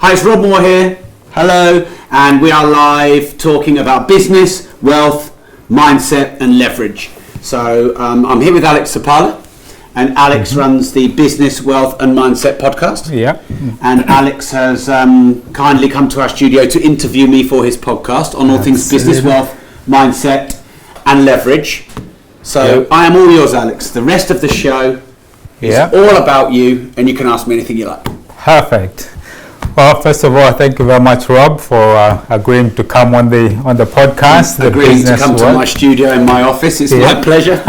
Hi, it's Rob Moore here. Hello, and we are live talking about business, wealth, mindset, and leverage. So I'm here with Alex Sapala, and Alex runs the Business, Wealth, and Mindset podcast. Yeah. And Alex has kindly come to our studio to interview me for his podcast on all things business, wealth, mindset, and leverage. So I am all yours, Alex. The rest of the show is all about you, and you can ask me anything you like. Perfect. Well, first of all, thank you very much, Rob, for agreeing to come on the podcast. Agreeing to come to my studio in my office. It's my pleasure.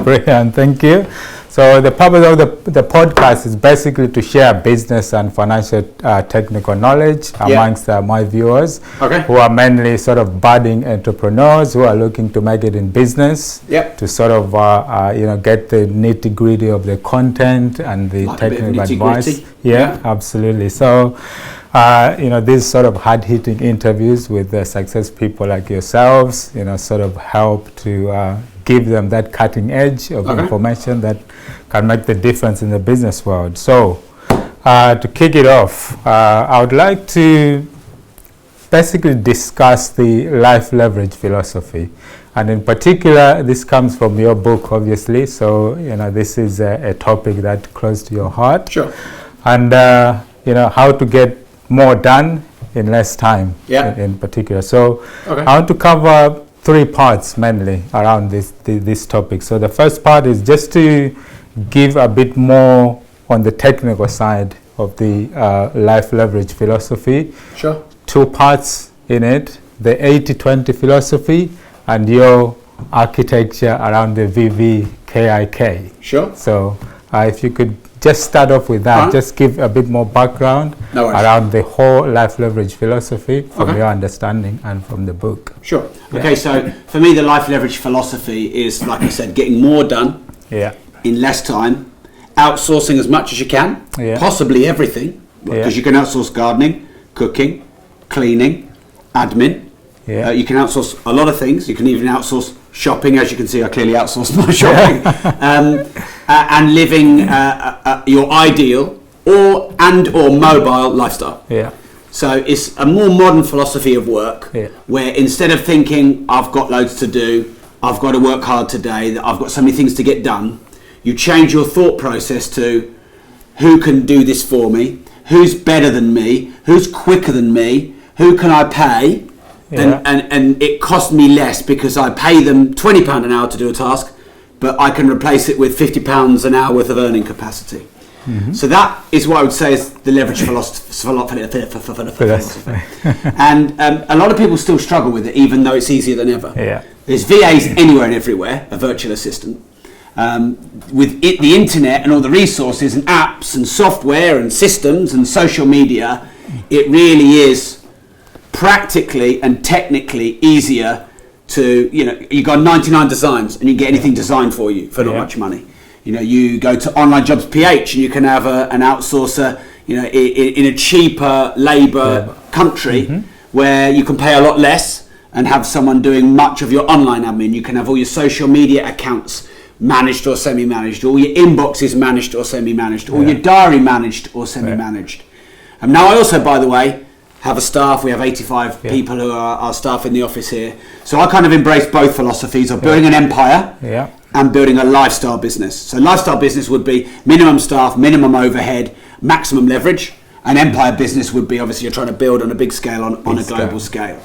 Brilliant. Thank you. So the purpose of the podcast is basically to share business and financial technical knowledge amongst my viewers who are mainly sort of budding entrepreneurs who are looking to make it in business, to sort of get the nitty gritty of the content and the technical advice. Absolutely. So these sort of hard-hitting interviews with success people like yourselves, sort of help to give them that cutting edge of information that can make the difference in the business world. So to kick it off, I would like to basically discuss the life leverage philosophy. And in particular, this comes from your book, obviously. So, this is a topic that's close to your heart. Sure. And, how to get more done in less time in particular. So I want to cover three parts mainly around this topic. So the first part is just to give a bit more on the technical side of the life leverage philosophy. Sure. Two parts in it, the 80-20 philosophy and your architecture around the VVKI. Sure. So if you could just start off with that, just give a bit more background around the whole life leverage philosophy from your understanding and from the book. Sure. Okay, so for me, the life leverage philosophy is, like I said, getting more done in less time, outsourcing as much as you can, possibly everything, because you can outsource gardening, cooking, cleaning, admin. You can outsource a lot of things. You can even outsource shopping. As you can see, I clearly outsourced my shopping. And living your ideal or mobile lifestyle. So it's a more modern philosophy of work where instead of thinking I've got loads to do, I've got to work hard today, I've got so many things to get done, you change your thought process to who can do this for me, who's better than me, who's quicker than me, who can I pay, and it costs me less because I pay them £20 an hour to do a task, but I can replace it with £50 an hour worth of earning capacity. So that is what I would say is the leverage philosophy. And a lot of people still struggle with it, even though it's easier than ever. There's VAs anywhere and everywhere, a virtual assistant. With the internet and all the resources and apps and software and systems and social media, it really is practically and technically easier to, you got 99 designs and you get anything designed for you for not much money. You go to Online Jobs PH and you can have an outsourcer, in a cheaper labour country where you can pay a lot less and have someone doing much of your online admin. You can have all your social media accounts managed or semi-managed, all your inboxes managed or semi-managed, all your diary managed or semi-managed. And now I also, by the way, have a staff. We have 85 people who are our staff in the office here. So I kind of embrace both philosophies of building an empire and building a lifestyle business. So lifestyle business would be minimum staff, minimum overhead, maximum leverage. An empire business would be obviously you're trying to build on a big scale, on a global scale.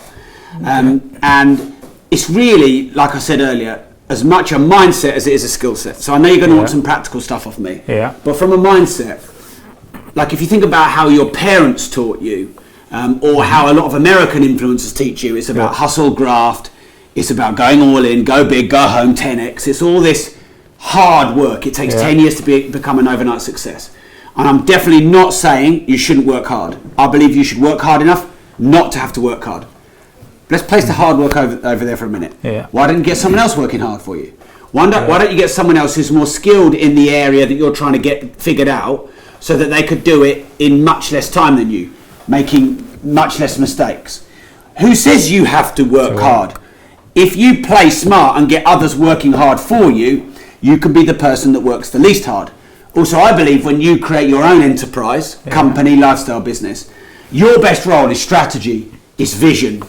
And it's really, like I said earlier, as much a mindset as it is a skill set. So I know you're going to want some practical stuff off me. But from a mindset, like if you think about how your parents taught you, or how a lot of American influencers teach you, it's about hustle, graft, it's about going all in, go big, go home, 10x. It's all this hard work. It takes 10 years to become an overnight success. And I'm definitely not saying you shouldn't work hard. I believe you should work hard enough not to have to work hard. Let's place the hard work over there for a minute. Why don't you get someone else working hard for you? Why don't you get someone else who's more skilled in the area that you're trying to get figured out so that they could do it in much less time than you, making much less mistakes? Who says you have to work hard? If you play smart and get others working hard for you, you can be the person that works the least hard. Also, I believe when you create your own enterprise, company, lifestyle business, Your best role is strategy, is vision,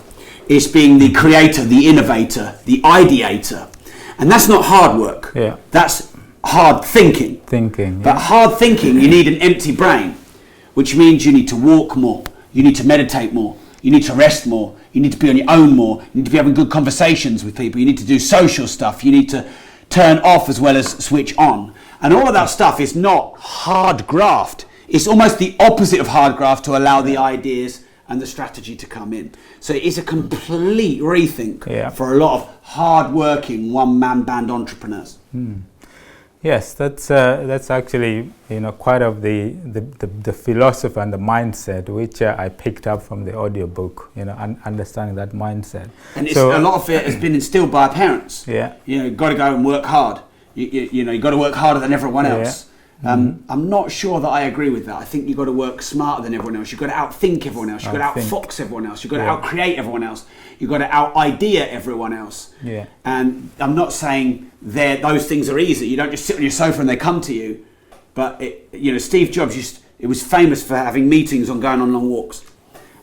is being the creator, the innovator, the ideator. And that's not hard work. Yeah. That's hard thinking. But hard thinking, you need an empty brain, which means you need to walk more, you need to meditate more, you need to rest more, you need to be on your own more, you need to be having good conversations with people, you need to do social stuff, you need to turn off as well as switch on. And all of that stuff is not hard graft. It's almost the opposite of hard graft to allow the ideas and the strategy to come in. So it is a complete rethink for a lot of hard-working one-man band entrepreneurs. Yes, that's actually quite of the philosophy and the mindset which I picked up from the audiobook. Understanding that mindset. And a lot of it has been instilled by our parents. Yeah. You've got to go and work hard. You've got to work harder than everyone else. I'm not sure that I agree with that. I think you've got to work smarter than everyone else. You've got to outthink everyone else. You've got to outfox everyone else. You've got to outcreate everyone else. You've got to out-idea everyone else. Yeah. And I'm not saying those things are easy. You don't just sit on your sofa and they come to you. But Steve Jobs was famous for having meetings on going on long walks.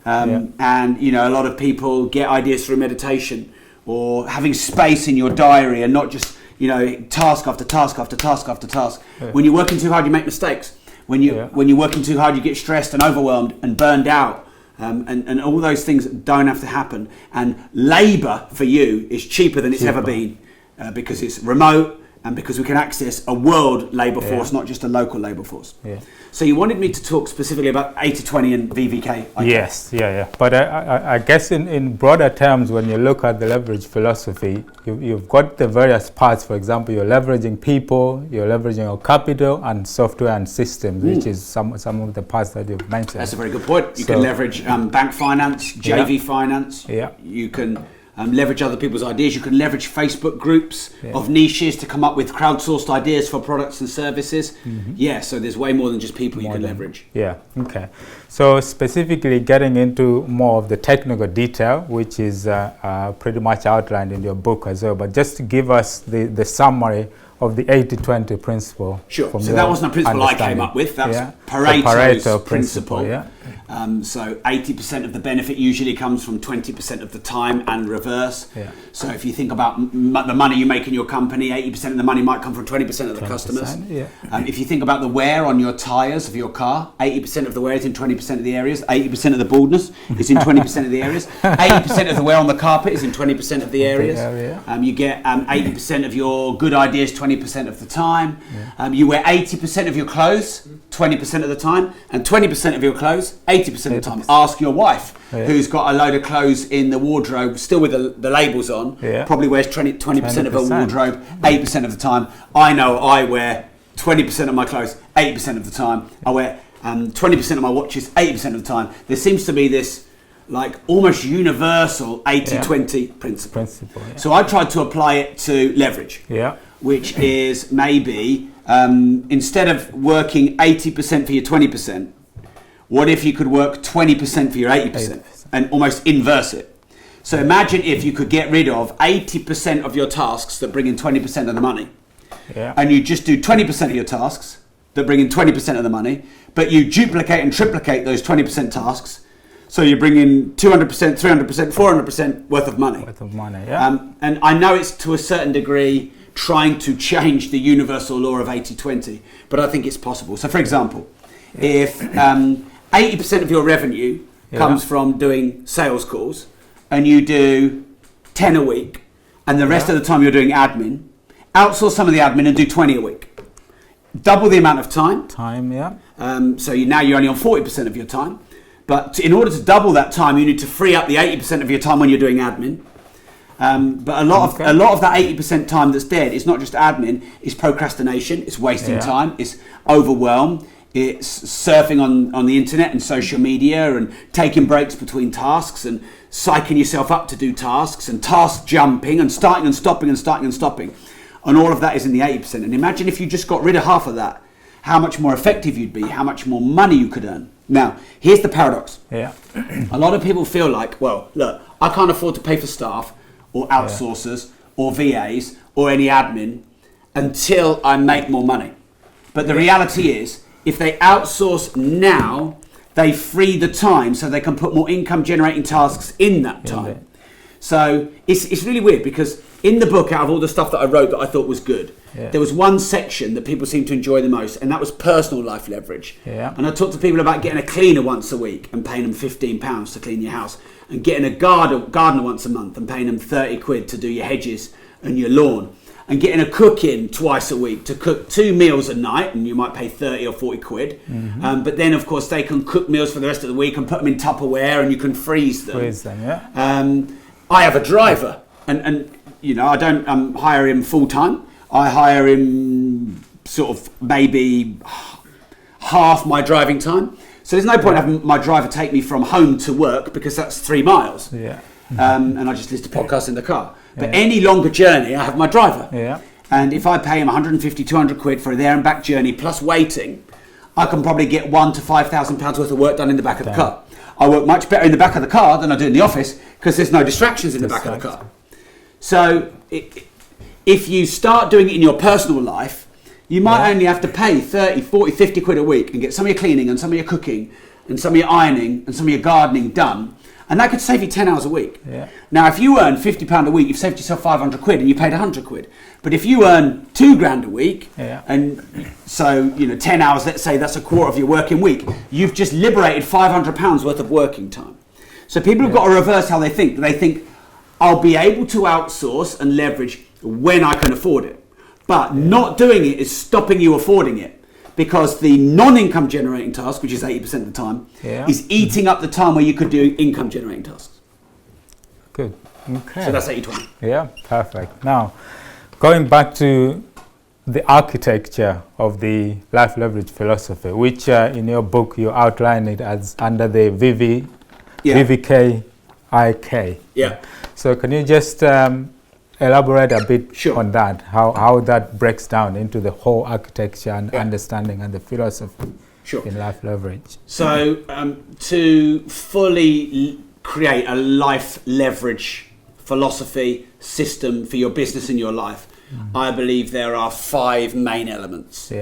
And a lot of people get ideas through meditation or having space in your diary and not just task after task after task after task. Yeah. When you're working too hard, you make mistakes. When you're working too hard, you get stressed and overwhelmed and burned out. And all those things don't have to happen. And labour for you is cheaper than it's ever been because it's remote and because we can access a world labour force, not just a local labour force. Yeah. So you wanted me to talk specifically about 80-20 and VVKI. Yes, But I guess in broader terms, when you look at the leverage philosophy, you've got the various parts. For example, you're leveraging people, you're leveraging your capital and software and systems, which is some of the parts that you've mentioned. That's a very good point. You can leverage bank finance, JV finance. Yeah. You can leverage other people's ideas. You can leverage Facebook groups of niches to come up with crowdsourced ideas for products and services. So there's way more than just people you can leverage. Yeah, okay. So specifically getting into more of the technical detail, which is pretty much outlined in your book as well, but just to give us the summary of the 80-20 principle. Sure, so that wasn't a principle I came up with, that was Pareto's principle. So 80% of the benefit usually comes from 20% of the time and reverse. So if you think about the money you make in your company, 80% of the money might come from 20% of the customers. If you think about the wear on your tyres of your car, 80% of the wear is in 20% of the areas, 80% of the baldness is in 20% of the areas, 80% of the wear on the carpet is in 20% of the areas. You get 80% of your good ideas 20% of the time. You wear 80% of your clothes 20% of the time, and 20% of your clothes 80% of the time. Ask your wife, who's got a load of clothes in the wardrobe still with the labels on, probably wears 20% of her wardrobe 8% of the time. I know I wear 20% of my clothes 80% of the time. I wear 20% of my watches 80% of the time. There seems to be this like almost universal 80-20 principle. So I tried to apply it to leverage, which is maybe instead of working 80% for your 20%, what if you could work 20% for your 80% and almost inverse it? So imagine if you could get rid of 80% of your tasks that bring in 20% of the money, and you just do 20% of your tasks that bring in 20% of the money, but you duplicate and triplicate those 20% tasks. So you bring in 200%, 300%, 400% worth of money. And I know it's to a certain degree trying to change the universal law of 80-20, but I think it's possible. So for example, if 80% of your revenue comes from doing sales calls and you do 10 a week and the rest of the time you're doing admin, outsource some of the admin and do 20 a week. Double the amount of time. So now you're only on 40% of your time. But in order to double that time, you need to free up the 80% of your time when you're doing admin. But a lot of that 80% time that's dead is not just admin, it's procrastination, it's wasting time, it's overwhelm, it's surfing on the internet and social media and taking breaks between tasks and psyching yourself up to do tasks and task jumping and starting and stopping and starting and stopping. And all of that is in the 80%. And imagine if you just got rid of half of that, how much more effective you'd be, how much more money you could earn. Now, here's the paradox. A lot of people feel like, well, look, I can't afford to pay for staff or outsourcers or VAs or any admin until I make more money. But the reality is, if they outsource now, they free the time so they can put more income generating tasks in that time. So it's really weird, because in the book, out of all the stuff that I wrote that I thought was good, there was one section that people seemed to enjoy the most, and that was personal life leverage. And I talked to people about getting a cleaner once a week and paying them £15 to clean your house, and getting a gardener once a month and paying them 30 quid to do your hedges and your lawn, and getting a cook in twice a week to cook 2 meals a night, and you might pay 30 or 40 quid. But then, of course, they can cook meals for the rest of the week and put them in Tupperware, and you can freeze them. I have a driver, and you know, I don't hire him full time. I hire him sort of maybe half my driving time. So there's no point having my driver take me from home to work, because that's 3 miles. And I just listen to podcasts in the car. But any longer journey, I have my driver. And if I pay him 150, 200 quid for a there and back journey plus waiting, I can probably get £1,000 to £5,000 worth of work done in the back of the car. I work much better in the back of the car than I do in the office, because there's no distractions in the back of the car. So if you start doing it in your personal life, you might only have to pay 30, 40, 50 quid a week and get some of your cleaning and some of your cooking and some of your ironing and some of your gardening done. And that could save you 10 hours a week. Now, if you earn £50 a week, you've saved yourself 500 quid and you paid 100 quid. But if you earn £2,000 a week, and so, you know, 10 hours, let's say that's a quarter of your working week, you've just liberated £500 worth of working time. So people have got to reverse how they think. They think, I'll be able to outsource and leverage when I can afford it. But not doing it is stopping you affording it. Because the non-income generating task, which is 80% of the time, is eating up the time where you could do income generating tasks. Good. Okay. So that's 80-20. Yeah, perfect. Now, going back to the architecture of the life leverage philosophy, which in your book you outline it as under the VVKI. So can you just elaborate a bit on that, how that breaks down into the whole architecture and understanding and the philosophy in life leverage? So to fully create a life leverage philosophy system for your business and your life, I believe there are 5 main elements.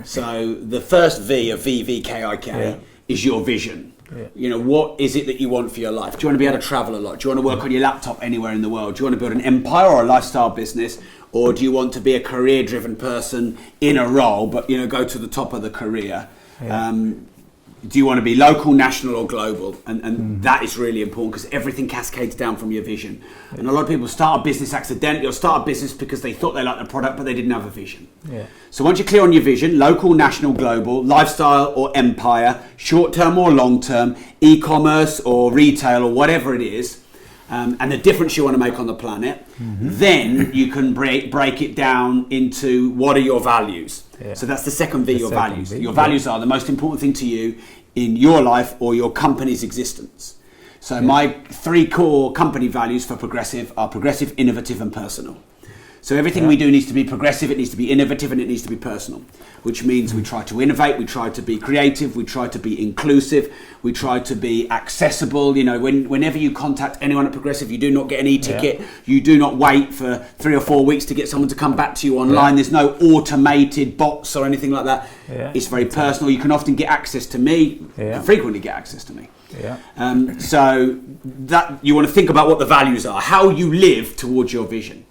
So the first V of VVKI is your vision. You know, what is it that you want for your life? Do you want to be able to travel a lot? Do you want to work on your laptop anywhere in the world? Do you want to build an empire or a lifestyle business? Or do you want to be a career-driven person in a role, but, you know, go to the top of the career? Do you want to be local, national, or global? And that is really important, because everything cascades down from your vision. And a lot of people start a business accidentally, or start a business because they thought they liked the product, but they didn't have a vision. So once you're clear on your vision, local, national, global, lifestyle or empire, short-term or long-term, e-commerce or retail or whatever it is, and the difference you want to make on the planet, then you can break it down into what are your values. So that's the second V, your values. Your values are the most important thing to you in your life or your company's existence. So my 3 core company values for Progressive are progressive, innovative and personal. So everything we do needs to be progressive, it needs to be innovative, and it needs to be personal, which means we try to innovate, we try to be creative, we try to be inclusive, we try to be accessible. You know, whenever you contact anyone at Progressive, you do not get an e-ticket, you do not wait for 3 or 4 weeks to get someone to come back to you online. There's no automated bots or anything like that. It's very personal. You can often get access to me, frequently get access to me. So that you want to think about what the values are, how you live towards your vision.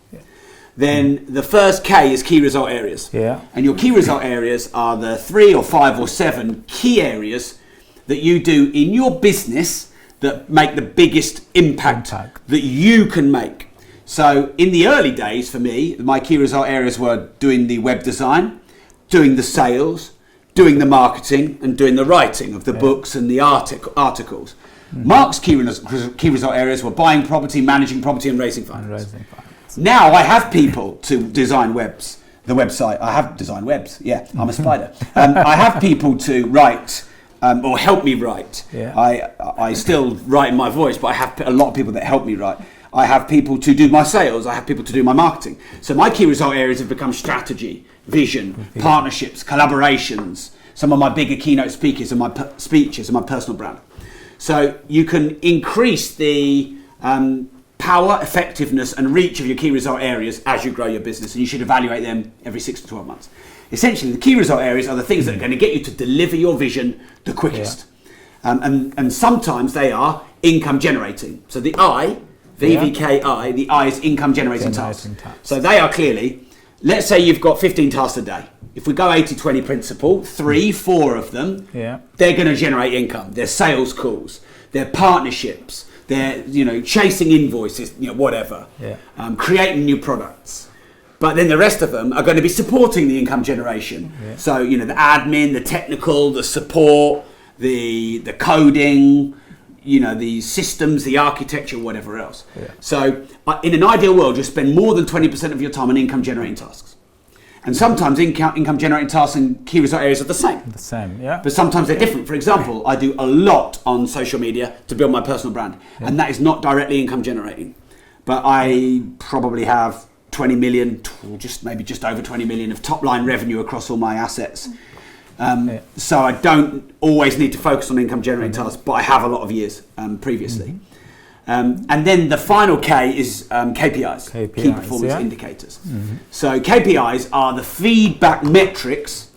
Then the first K is key result areas. And your key result areas are the 3 or 5 or 7 key areas that you do in your business that make the biggest impact that you can make. So in the early days for me, my key result areas were doing the web design, doing the sales, doing the marketing, and doing the writing of the books and the articles. Mark's key result areas were buying property, managing property, and raising finance. Now I have people to design the website. I have designed webs. I'm a spider. I have people to write or help me write. I still write in my voice, but I have a lot of people that help me write. I have people to do my sales. I have people to do my marketing. So my key result areas have become strategy, vision, partnerships, collaborations. Some of my bigger keynote speakers and my speeches and my personal brand. So you can increase the power, effectiveness and reach of your key result areas as you grow your business, and you should evaluate them every 6 to 12 months. Essentially, the key result areas are the things that are going to get you to deliver your vision the quickest. And sometimes they are income generating. So the I, VVKI, the I is income generating tasks. So they are clearly, let's say you've got 15 tasks a day. If we go 80-20 principle, 3-4 of them, they're going to generate income. They're sales calls, they're partnerships, they're chasing invoices, whatever, creating new products. But then the rest of them are going to be supporting the income generation. So the admin, the technical, the support, the coding, the systems, the architecture, whatever else. So in an ideal world, you spend more than 20% of your time on income generating tasks. And sometimes income generating tasks and key result areas are the same. But sometimes they're different. For example, I do a lot on social media to build my personal brand. And that is not directly income generating. But I probably have 20 million, just over 20 million of top line revenue across all my assets. So I don't always need to focus on income generating tasks, but I have a lot of years previously. And then the final K is KPIs, key performance indicators. So KPIs are the feedback metrics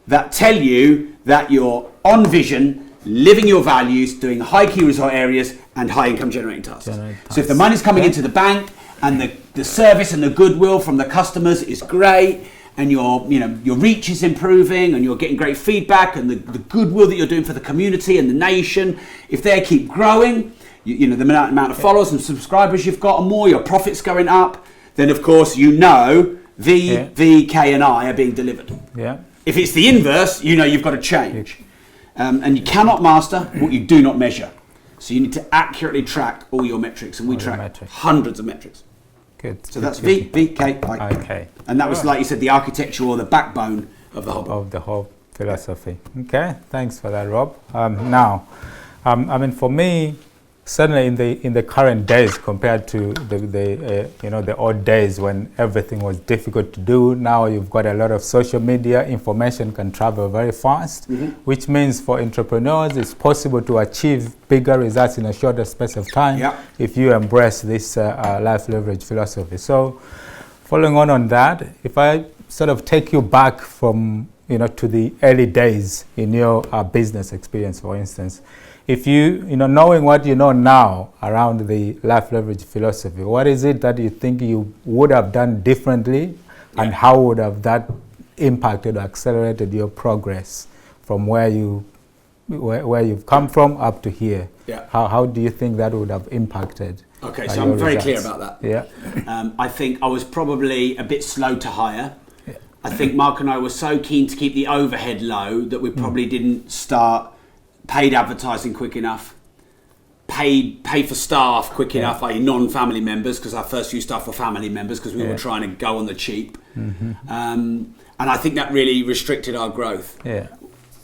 that tell you that you're on vision, living your values, doing high key result areas and high income generating tasks. So if the money's coming into the bank and the service and the goodwill from the customers is great, and your reach is improving, and you're getting great feedback, and the goodwill that you're doing for the community and the nation, if they keep growing, the amount of followers and subscribers you've got, and more, your profits going up, then of course V, K, and I are being delivered. If it's the inverse, you've got to change, and you cannot master what you do not measure. So you need to accurately track all your metrics, and we track hundreds of metrics. Good. So that's V, K, I. Okay. And that was, like you said, the architecture or the backbone of the whole. Of the whole philosophy. Okay. Thanks for that, Rob. Now, for me, certainly in the current days compared to the old days when everything was difficult to do, now you've got a lot of social media. Information can travel very fast, which means for entrepreneurs it's possible to achieve bigger results in a shorter space of time if you embrace this life leverage philosophy. So following on that, if I sort of take you back from to the early days in your business experience, for instance, if knowing what you know now around the life leverage philosophy, what is it that you think you would have done differently, and how would have that impacted or accelerated your progress from where you've come from up to here? How do you think that would have impacted? Okay, so I'm very clear about that. I think I was probably a bit slow to hire. I think Mark and I were so keen to keep the overhead low that we probably didn't start paid advertising quick enough, pay for staff quick enough, i.e. non-family members, because our first few staff were family members because we were trying to go on the cheap. And I think that really restricted our growth.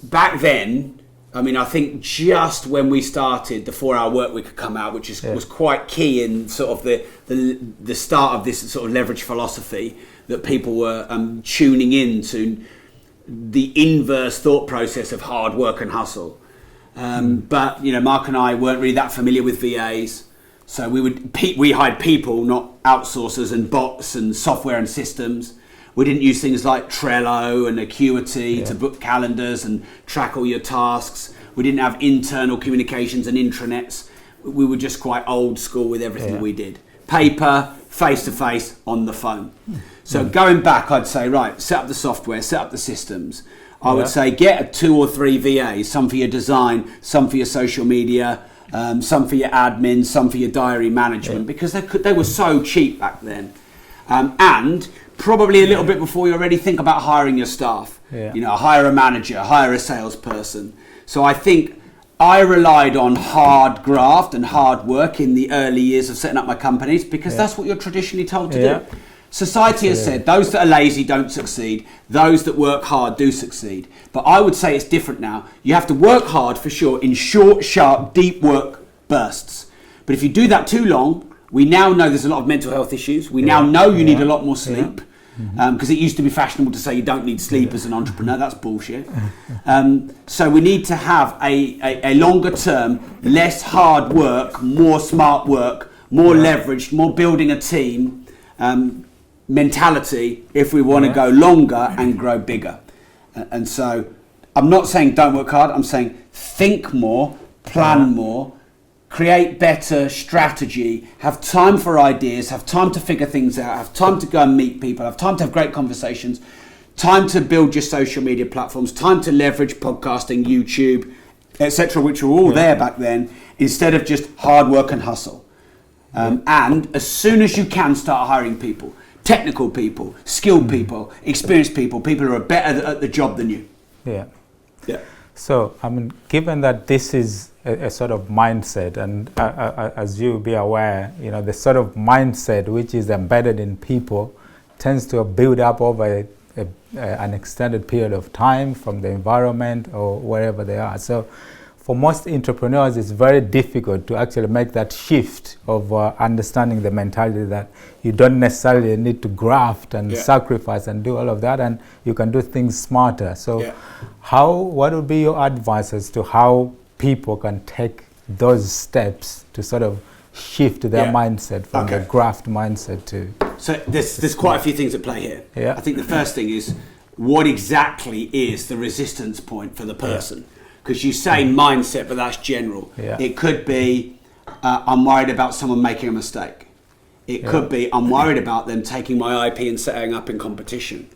Back then, I think just when we started, the 4-hour work week had come out, which was quite key in sort of the start of this sort of leverage philosophy, that people were tuning in to the inverse thought process of hard work and hustle. But Mark and I weren't really that familiar with VAs, so we hired people, not outsourcers and bots and software and systems. We didn't use things like Trello and Acuity to book calendars and track all your tasks. We didn't have internal communications and intranets. We were just quite old school with everything we did. Paper, face to face, on the phone. So going back, I'd say, right, set up the software, set up the systems. I would say get 2 or 3 VAs, some for your design, some for your social media, some for your admin, some for your diary management, because they were so cheap back then. And probably a little bit before you're ready, think about hiring your staff. Hire a manager, hire a salesperson. So I think I relied on hard graft and hard work in the early years of setting up my companies, because that's what you're traditionally told to do. Society has said those that are lazy don't succeed, those that work hard do succeed. But I would say it's different now. You have to work hard for sure in short, sharp, deep work bursts. But if you do that too long, we now know there's a lot of mental health issues. We now know you need a lot more sleep, because it used to be fashionable to say you don't need sleep as an entrepreneur. That's bullshit. So we need to have a longer term, less hard work, more smart work, more leveraged, more building a team mentality if we want to go longer and grow bigger. And so I'm not saying don't work hard. I'm saying think more, plan more, create better strategy, have time for ideas, have time to figure things out, have time to go and meet people, have time to have great conversations, time to build your social media platforms, time to leverage podcasting, YouTube, etc., which were all there back then, instead of just hard work and hustle. And as soon as you can, start hiring people, technical people, skilled people, experienced people, people who are better at the job than you. Yeah. So, I mean, given that this is a sort of mindset, and as you be aware, the sort of mindset which is embedded in people tends to build up over an extended period of time from the environment or wherever they are. So for most entrepreneurs, it's very difficult to actually make that shift of understanding the mentality that you don't necessarily need to graft and sacrifice and do all of that, and you can do things smarter. So what would be your advice as to how people can take those steps to sort of shift their mindset from the graft mindset to... So there's quite a few things at play here. I think the first thing is, what exactly is the resistance point for the person? Because you say mindset, but that's general. It could be, I'm worried about someone making a mistake. It could be, I'm worried about them taking my IP and setting up in competition.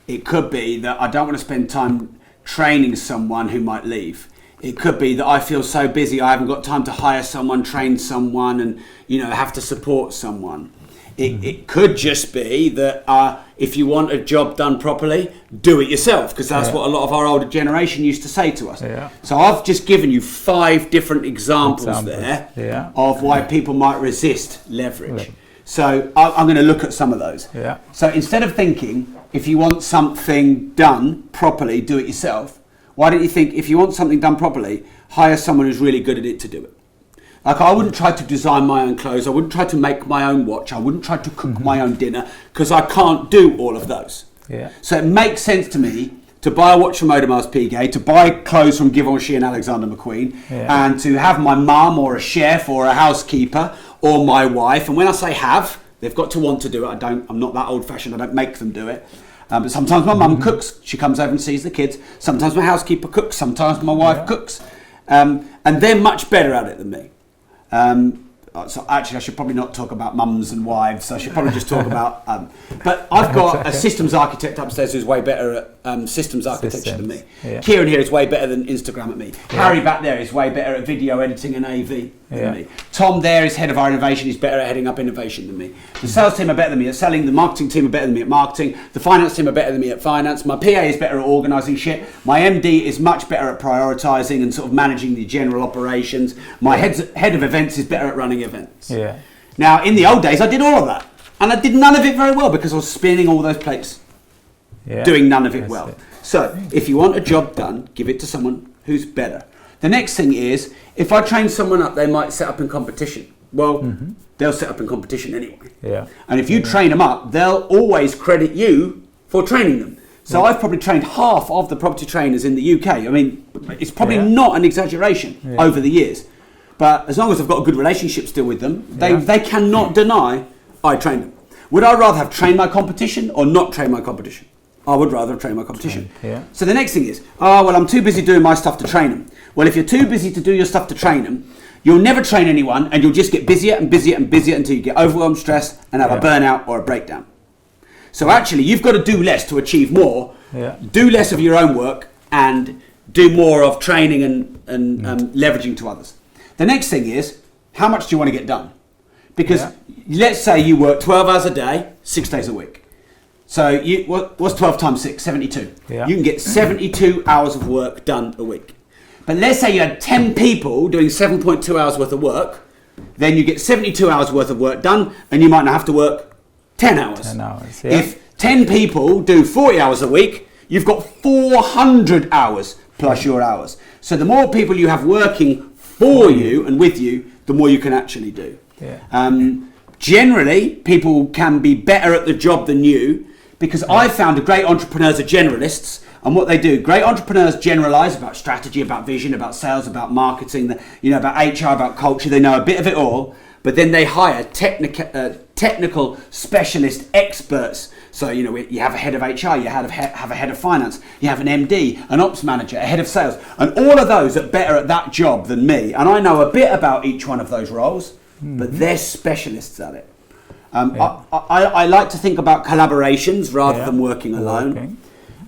It could be that I don't want to spend time training someone who might leave. It could be that I feel so busy I haven't got time to hire someone, train someone, and have to support someone. It could just be that if you want a job done properly, do it yourself, because that's what a lot of our older generation used to say to us. So I've just given you 5 different examples there of why people might resist leverage. So I'm going to look at some of those. So instead of thinking, if you want something done properly, do it yourself, why don't you think, if you want something done properly, hire someone who's really good at it to do it? Like, I wouldn't try to design my own clothes, I wouldn't try to make my own watch, I wouldn't try to cook my own dinner, because I can't do all of those. So it makes sense to me to buy a watch from Audemars Piguet, to buy clothes from Givenchy and Alexander McQueen, and to have my mum or a chef or a housekeeper or my wife, and when I say have, they've got to want to do it. I'm not that old-fashioned, I don't make them do it. But sometimes my mum cooks, she comes over and sees the kids, sometimes my housekeeper cooks, sometimes my wife cooks, and they're much better at it than me. So actually I should probably not talk about mums and wives, I should probably just talk about but I've got a systems architect upstairs who's way better at systems architecture than me. Kieran here is way better than Instagram at me. Harry back there is way better at video editing and AV than me. Tom there is head of our innovation, he's better at heading up innovation than me. The sales team are better than me at selling, the marketing team are better than me at marketing, the finance team are better than me at finance, my PA is better at organising shit, my MD is much better at prioritising and sort of managing the general operations, my head of events is better at running events. Now, in the old days, I did all of that, and I did none of it very well because I was spinning all those plates, doing none of it well. So, if you want a job done, give it to someone who's better. The next thing is, if I train someone up, they might set up in competition. Well, they'll set up in competition anyway. And if you train them up, they'll always credit you for training them. So I've probably trained half of the property trainers in the UK. I mean, it's probably not an exaggeration over the years. But as long as I've got a good relationship still with them, they cannot deny I trained them. Would I rather have trained my competition or not train my competition? I would rather have trained my competition. So the next thing is, well, I'm too busy doing my stuff to train them. Well, if you're too busy to do your stuff to train them, you'll never train anyone, and you'll just get busier and busier and busier until you get overwhelmed, stressed, and have a burnout or a breakdown. So actually, you've got to do less to achieve more. Do less of your own work and do more of training and leveraging to others. The next thing is, how much do you want to get done? Because let's say you work 12 hours a day, 6 days a week. So what's 12 times 6? 72. You can get 72 hours of work done a week. But let's say you had 10 people doing 7.2 hours worth of work, then you get 72 hours worth of work done, and you might not have to work 10 hours. 10 hours, If 10 people do 40 hours a week, you've got 400 hours plus your hours. So the more people you have working for you and with you, the more you can actually do. Generally, people can be better at the job than you, because I've found great entrepreneurs are generalists, and what they do, great entrepreneurs generalize about strategy, about vision, about sales, about marketing, about HR, about culture. They know a bit of it all, but then they hire technical specialist experts. So, you know, you have a head of HR, you have a head of finance, you have an MD, an ops manager, a head of sales, and all of those are better at that job than me. And I know a bit about each one of those roles, but they're specialists at it. I like to think about collaborations rather than working alone.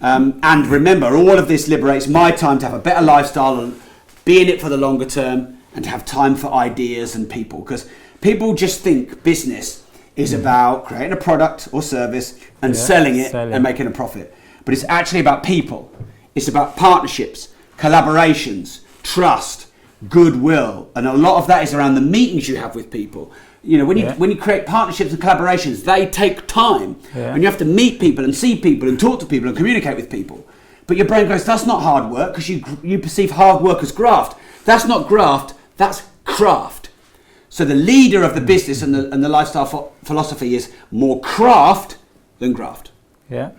And remember, all of this liberates my time to have a better lifestyle and be in it for the longer term and to have time for ideas and people. Because people just think business is about creating a product or service and selling it and making a profit. But it's actually about people. It's about partnerships, collaborations, trust, goodwill. And a lot of that is around the meetings you have with people. You know, when you create partnerships and collaborations, they take time. And you have to meet people and see people and talk to people and communicate with people. But your brain goes, that's not hard work, because you perceive hard work as graft. That's not graft, that's craft. So the leader of the business and the lifestyle philosophy is more craft than graft. Yeah.